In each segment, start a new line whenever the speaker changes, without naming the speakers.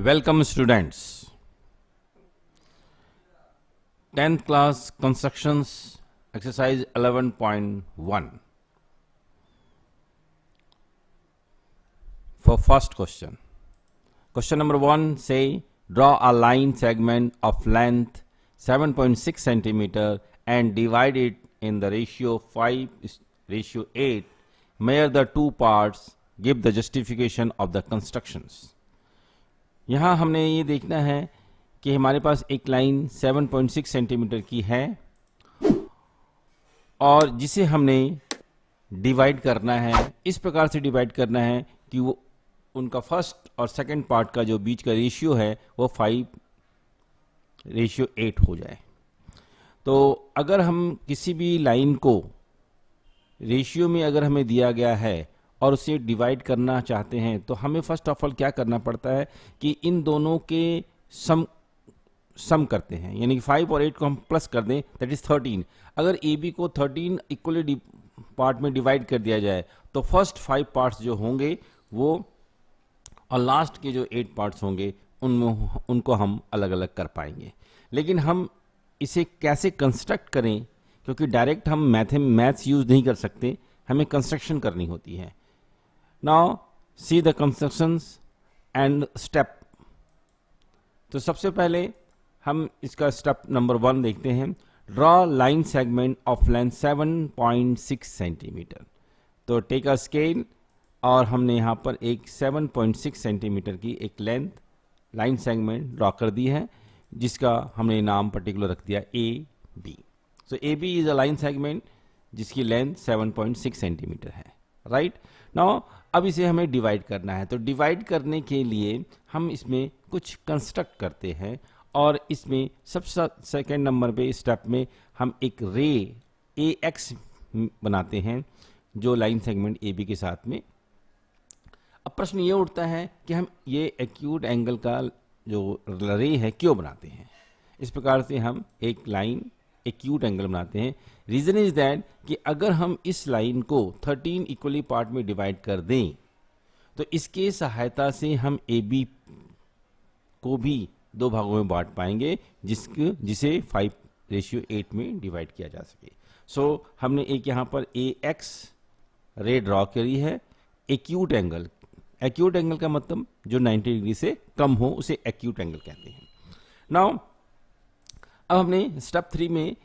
Welcome students. 10th class constructions exercise 11.1. For first question. Question number 1 say draw a line segment of length 7.6 centimeter and divide it in the ratio 5:8. Measure the two parts. Give the justification of the constructions. यहाँ हमने ये देखना है कि हमारे पास एक line 7.6 centimetre की है और जिसे हमने डिवाइड करना है, इस प्रकार से डिवाइड करना है कि वो उनका फर्स्ट और सेकंड पार्ट का जो बीच का रेशियो है वो 5:8 हो जाए। तो अगर हम किसी भी लाइन को रेशियो में अगर हमें दिया गया है और उसे डिवाइड करना चाहते हैं तो हमें फर्स्ट ऑफ ऑल क्या करना पड़ता है कि इन दोनों के सम करते हैं, यानी कि 5 और 8 को हम प्लस कर दें, दैट इज 13। अगर ए बी को 13 इक्वली पार्ट में डिवाइड कर दिया जाए तो फर्स्ट 5 पार्ट्स जो होंगे वो और लास्ट के जो 8 पार्ट्स होंगे उनको हम अलग अलग कर पाएंगे। लेकिन हम इसे कैसे कंस्ट्रक्ट करें, क्योंकि डायरेक्ट हम मैथ्स यूज नहीं कर सकते, हमें कंस्ट्रक्शन करनी होती है। Now see the constructions and step. तो सबसे पहले हम इसका स्टेप नंबर 1 देखते हैं। Draw line segment of length 7.6 centimetre. तो टेक अ स्केल और हमने यहाँ पर एक 7.6 सेंटीमीटर की एक लेंथ लाइन सेगमेंट ड्रॉ कर दी है, जिसका हमने नाम पर्टिकुलर रख दिया A B. So A B is a line segment जिसकी लेंथ 7.6 सेंटीमीटर है, राइट। नाउ अब इसे हमें डिवाइड करना है, तो डिवाइड करने के लिए हम इसमें कुछ कंस्ट्रक्ट करते हैं और इसमें सबसे सेकेंड नंबर पे स्टेप में हम एक रे ए एक्स बनाते हैं जो लाइन सेगमेंट ए बी के साथ में। अब प्रश्न ये उठता है कि हम ये एक्यूट एंगल का जो रे है क्यों बनाते हैं। इस प्रकार से हम एक लाइन एक्यूट एंगल बनाते हैं। रीजन इज दैट कि अगर हम इस लाइन को 13 इक्वली पार्ट में डिवाइड कर दें तो इसके सहायता से हम ए बी को भी 2 भागों में बांट पाएंगे जिसे 5:8 में डिवाइड किया जा सके। सो हमने एक यहाँ पर ए एक्स रे ड्रॉ करी है। एक्यूट एंगल का मतलब जो 90 डिग्री से कम हो उसे एक्यूट एंगल कहते हैं। नाउ अब हमने स्टेप 3 में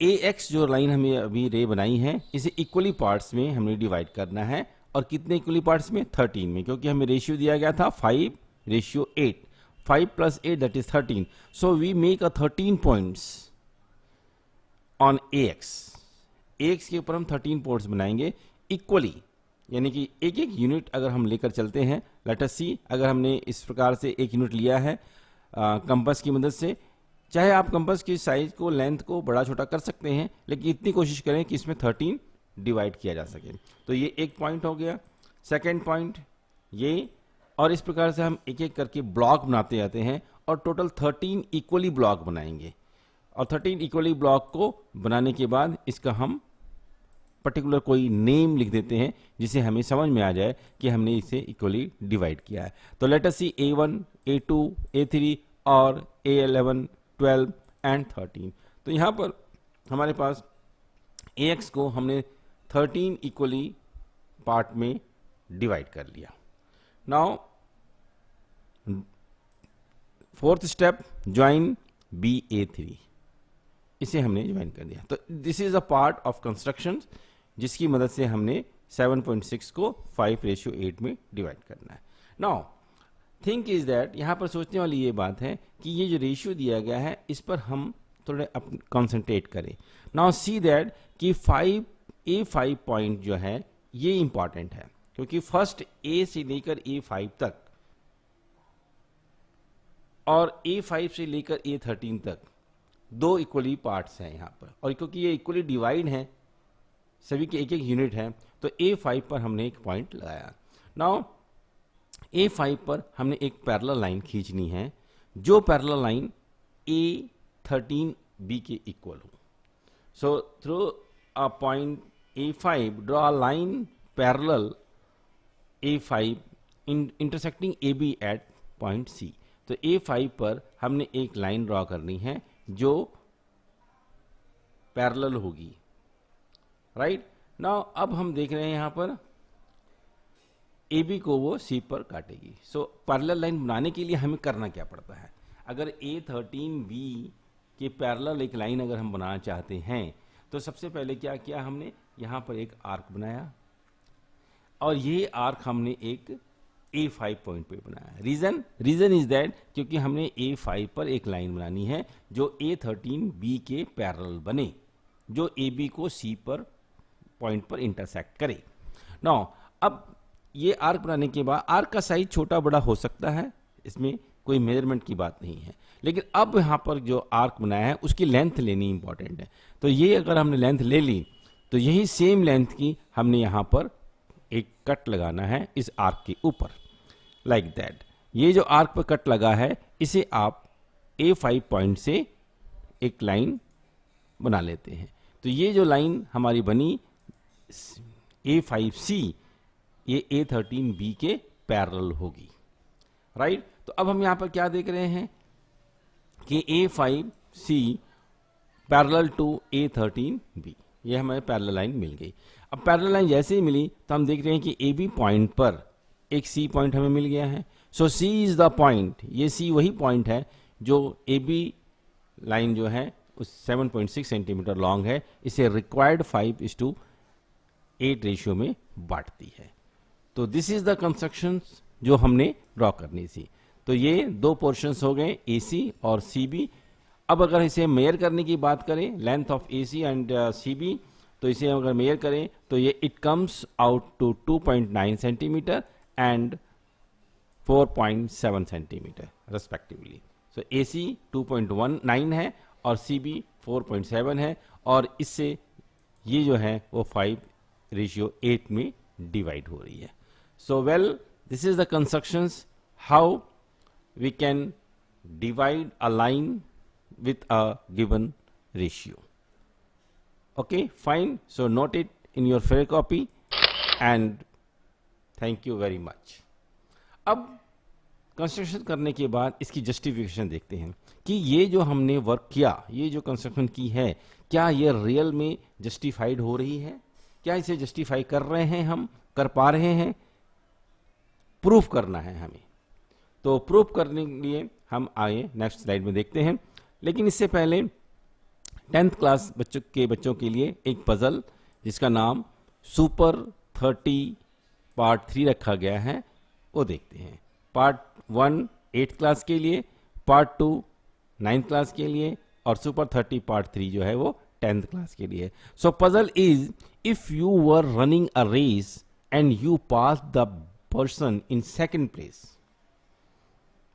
ए एक्स जो लाइन हमें अभी रे बनाई है इसे इक्वली पार्ट्स में हमने डिवाइड करना है। और कितने इक्वली पार्ट्स में? 13 में, क्योंकि हमें रेशियो दिया गया था 5:8। 5 + 8 that is 13। So we make a 13 points on A X के ऊपर हम 13 पॉइंट्स बनाएंगे इक्वली, यानी कि एक एक यूनिट अगर हम लेकर चलते हैं। लेट अस सी, अगर हमने इस प्रकार से एक यूनिट लिया है कंपास की मदद से, चाहे आप कंपास की साइज को लेंथ को बड़ा छोटा कर सकते हैं, लेकिन इतनी कोशिश करें कि इसमें 13 डिवाइड किया जा सके। तो ये एक पॉइंट हो गया। सेकंड पॉइंट ये, और इस प्रकार से हम एक एक करके ब्लॉक बनाते जाते हैं और टोटल 13 इक्वली ब्लॉक बनाएंगे। और 13 इक्वली ब्लॉक को बनाने के बाद इसका हम पर्टिकुलर कोई नेम लिख देते हैं जिसे हमें समझ में आ जाए कि हमने इसे इक्वली डिवाइड किया है। तो लेट अस सी A1, A2, A3 और A11, 12 एंड 13। तो यहाँ पर हमारे पास AX को हमने 13 इक्वली पार्ट में डिवाइड कर लिया। Now fourth step, join BA3, इसे हमने ज्वाइन कर दिया। तो this is a part of construction जिसकी मदद से हमने 7.6 को 5:8 में डिवाइड करना है। नाउ थिंक इज दैट, यहां पर सोचने वाली ये बात है कि ये जो रेशियो दिया गया है इस पर हम थोड़े कॉन्सेंट्रेट करें। नाउ सी दैट कि 5A5 पॉइंट जो है ये इंपॉर्टेंट है, क्योंकि फर्स्ट A से लेकर A5 तक और A5 से लेकर A13 तक 2 इक्वली पार्ट्स हैं यहाँ पर, और क्योंकि ये इक्वली डिवाइड हैं, सभी के एक एक यूनिट है, तो A5 पर हमने एक पॉइंट लगाया। नाउ A5 पर हमने एक पैरेलल लाइन खींचनी है, जो पैरेलल लाइन A13B के इक्वल हो। So through a point A5 draw a line parallel A5 intersecting AB at point C. तो A5 पर हमने एक लाइन ड्रॉ करनी है जो पैरेलल होगी, राइट। नाउ अब हम देख रहे हैं यहां पर AB को वो C पर काटेगी। सो पैरेलल लाइन बनाने के लिए हमें करना क्या पड़ता है? अगर A13B के पैरेलल एक लाइन अगर हम बनाना चाहते हैं तो सबसे पहले क्या किया हमने, यहां पर एक आर्क बनाया और ये आर्क हमने एक A5 पॉइंट पे बनाया। रीजन इज दैट क्योंकि हमने A5 पर एक लाइन बनानी है जो A13B के पैरेलल बने, जो AB को C पर पॉइंट पर इंटरसेक्ट करे। नाउ अब ये आर्क बनाने के बाद आर्क का साइज छोटा बड़ा हो सकता है, इसमें कोई मेजरमेंट की बात नहीं है, लेकिन अब यहाँ पर जो आर्क बनाया है उसकी लेंथ लेनी इंपॉर्टेंट है। तो ये अगर हमने लेंथ ले ली तो यही सेम लेंथ की हमने यहाँ पर एक कट लगाना है इस आर्क के ऊपर, लाइक दैट। ये जो आर्क पर कट लगा है इसे आप A5 पॉइंट से एक लाइन बना लेते हैं। तो ये जो लाइन हमारी बनी A5C, ये A13B के पैरेलल होगी, राइट। तो अब हम यहां पर क्या देख रहे हैं कि A5C पैरेलल टू A13B, ये हमें पैरेलल लाइन मिल गई। अब पैरेलल लाइन जैसे ही मिली तो हम देख रहे हैं कि AB पॉइंट पर एक C पॉइंट हमें मिल गया है। सो C इज द पॉइंट, ये C वही पॉइंट है जो AB लाइन जो है उस 7.6 सेंटीमीटर लॉन्ग है, इसे रिक्वायर्ड 5:8 रेशियो में बांटती है। तो दिस इज द कंस्ट्रक्शन जो हमने ड्रॉ करनी थी। तो ये दो पोर्शंस हो गए AC और CB। अब अगर इसे मेयर करने की बात करें, length of AC and CB, तो इसे अगर मेयर करें तो ये it comes out to 2.9 centimetre and 4.7 centimetre respectively. So AC 2.19 है और CB 4.7 है, और इससे ये जो है वो 5:8 में डिवाइड हो रही है। So well, this is the constructions how we can divide a line with a given ratio. Okay, fine. So note it in your fair copy and thank you very much. अब construction करने के बाद इसकी justification देखते हैं कि ये जो हमने वर्क किया, ये जो कंस्ट्रक्शन की है, क्या ये रियल में जस्टिफाइड हो रही है? क्या इसे जस्टिफाई कर रहे हैं, हम कर पा रहे हैं? प्रूफ करना है हमें। तो प्रूफ करने के लिए हम आए नेक्स्ट स्लाइड में देखते हैं। लेकिन इससे पहले 10th क्लास बच्चों के लिए एक पजल जिसका नाम सुपर 30 पार्ट 3 रखा गया है, वो देखते हैं। पार्ट 1 8th क्लास के लिए, पार्ट 2 9th क्लास के लिए, और सुपर 30 पार्ट 3 जो है वो 10th क्लास के लिए। So puzzle is, if you were running a race and you pass the person in second place.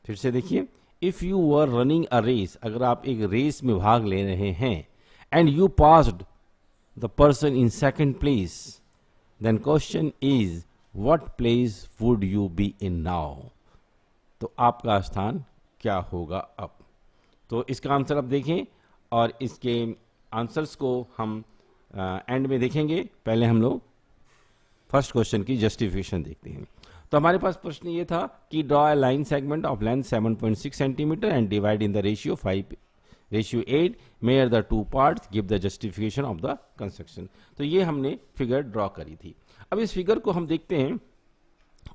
फिर से देखिए, if you were running a race, अगर आप एक रेस में भाग ले रहे हैं, and you passed the person in second place, then question is what place would you be in now. तो आपका स्थान क्या होगा अब? तो इसका आंसर अब देखें, और इसके आंसर्स को हम एंड में देखेंगे। पहले हम लोग फर्स्ट क्वेश्चन की जस्टिफिकेशन देखते हैं। तो हमारे पास प्रश्न ये था कि draw a line segment of length 7.6 centimetre and divide in the ratio 5:8, mayor the two parts, give the justification of the construction. तो ये हमने फिगर ड्रॉ करी थी। अब इस फिगर को हम देखते हैं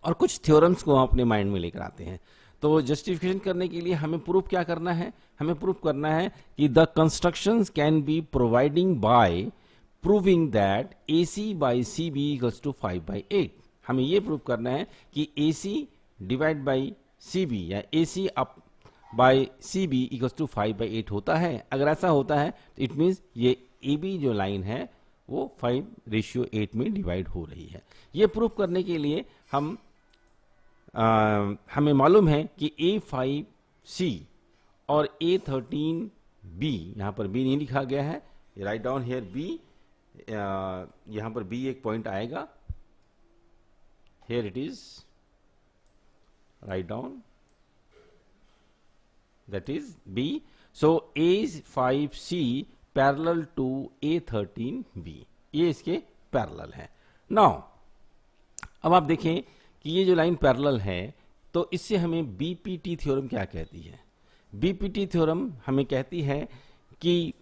और कुछ थ्योरम्स को हम अपने माइंड में लेकर आते हैं। तो जस्टिफिकेशन करने के लिए हमें प्रूफ क्या करना है? हमें प्रूफ करना है कि the constructions can be providing by proving that AC by CB equals to 5/8। हमें ये प्रूव करना है कि AC डिवाइड बाई CB या AC up by CB equals to 5/8 होता है। अगर ऐसा होता है तो इट मीन्स ये AB जो लाइन है वो 5:8 में डिवाइड हो रही है। ये प्रूव करने के लिए हमें मालूम है कि A5C और A13B, यहाँ पर B नहीं लिखा गया है, राइट डाउन हियर B, यहाँ पर B एक पॉइंट आएगा, here it is, write down, that is B. So A5C parallel to A13B, ये इसके पैरेलल है। Now अब आप देखें कि ये जो लाइन पैरेलल है तो इससे हमें बीपीटी थ्योरम क्या कहती है? बीपीटी थ्योरम हमें कहती है कि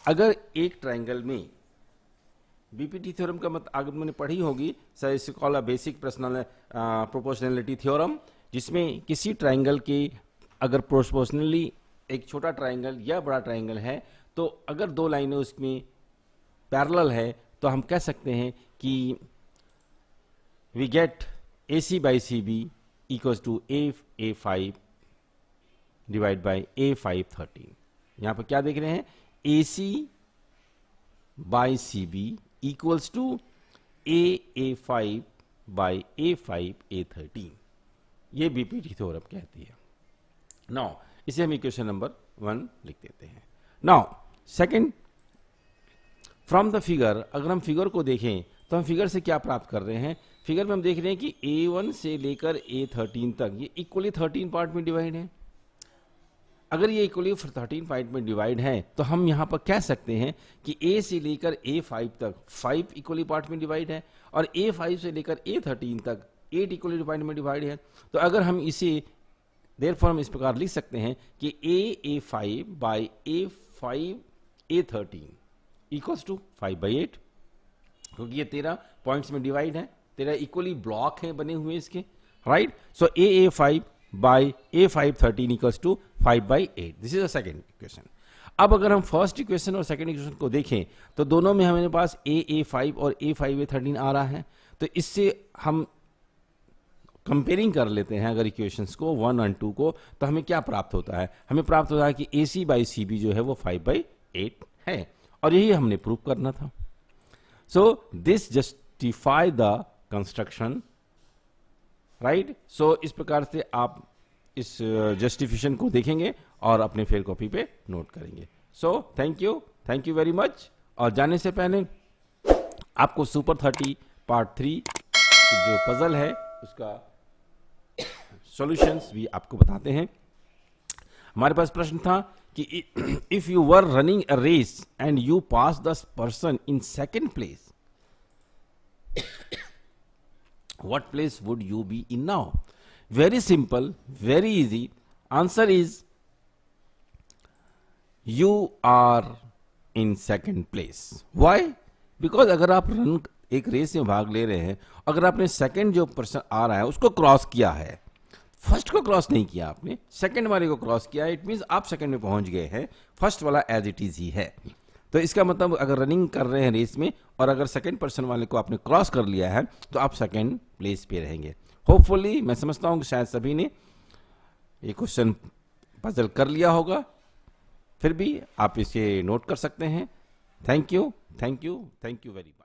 अगर एक ट्रायंगल में, बीपीटी थ्योरम का मतलब आगे मैंने पढ़ी होगी सर, इसे कॉल बेसिक प्रोपोर्शनैलिटी थ्योरम, जिसमें किसी ट्रायंगल के अगर प्रोपोर्शनली एक छोटा ट्रायंगल या बड़ा ट्रायंगल है, तो अगर दो लाइनें उसमें पैरेलल है तो हम कह सकते हैं कि we get AC by CB equals to A5 divide by A5 13। यहां पर क्या देख रहे हैं? AC by CB equals to A5 by A5 A13। ये बीपीटी थ्योरम कहती है। नाउ इसे हम इक्वेशन नंबर 1 लिख देते हैं। Now second, from the figure, अगर हम फिगर को देखें तो हम फिगर से क्या प्राप्त कर रहे हैं? फिगर में हम देख रहे हैं कि A1 से लेकर A13 तक ये इक्वली 13 पार्ट में डिवाइड है। अगर ये इक्वली 13 पार्ट में डिवाइड है तो हम यहां पर कह सकते हैं कि A से लेकर A5 तक 5 इक्वली पार्ट में डिवाइड है, और A5 से लेकर A13 तक 8 इक्वली पार्ट में डिवाइड है। तो अगर हम इसे देयरफॉर हम इस प्रकार लिख सकते हैं कि A5 by A5 A13 equals to 5/8, क्योंकि ये 13 पॉइंट्स में डिवाइड है, 13 इक्वली ब्लॉक हैं बने हुए इसके, right. So A5 by A5 13 equals to 5/8। This is a second equation. अब अगर हम फर्स्ट इक्वेशन और सेकेंड इक्वेशन को देखें तो दोनों में हमारे पास A5 और A5 A13 आ रहा है। तो इससे हम कंपेयरिंग कर लेते हैं अगर इक्वेशंस को 1 और 2 को, तो हमें क्या प्राप्त होता है? हमें प्राप्त होता है कि AC बाई CB जो है वो 5/8 है, और यही हमने प्रूव करना था। So this justify the construction, right. So इस प्रकार से आप इस जस्टिफिकेशन को देखेंगे और अपने फेयर कॉपी पे नोट करेंगे। So thank you very much. और जाने से पहले आपको सुपर 30 पार्ट 3 जो पजल है उसका सॉल्यूशंस भी आपको बताते हैं। हमारे पास प्रश्न था कि if you were running a race and you pass the person in second place, what place would you be in now? Very simple, very easy. Answer is you are in second place. Why? Because अगर आप run एक रेस में भाग ले रहे हैं, अगर आपने सेकंड जो पर्सन आ रहा है उसको क्रॉस किया है, फर्स्ट को क्रॉस नहीं किया आपने, सेकंड वाले को क्रॉस किया, इट मींस आप सेकंड में पहुंच गए हैं, फर्स्ट वाला एज इट इज ही है। तो इसका मतलब अगर रनिंग कर रहे हैं रेस में और अगर सेकंड पर्सन वाले को आपने क्रॉस कर लिया है तो आप सेकंड प्लेस पे रहेंगे। होपफुली मैं समझता हूं कि शायद सभी ने ये क्वेश्चन पजल कर लिया होगा, फिर भी आप इसे नोट कर सकते हैं। Thank you very much.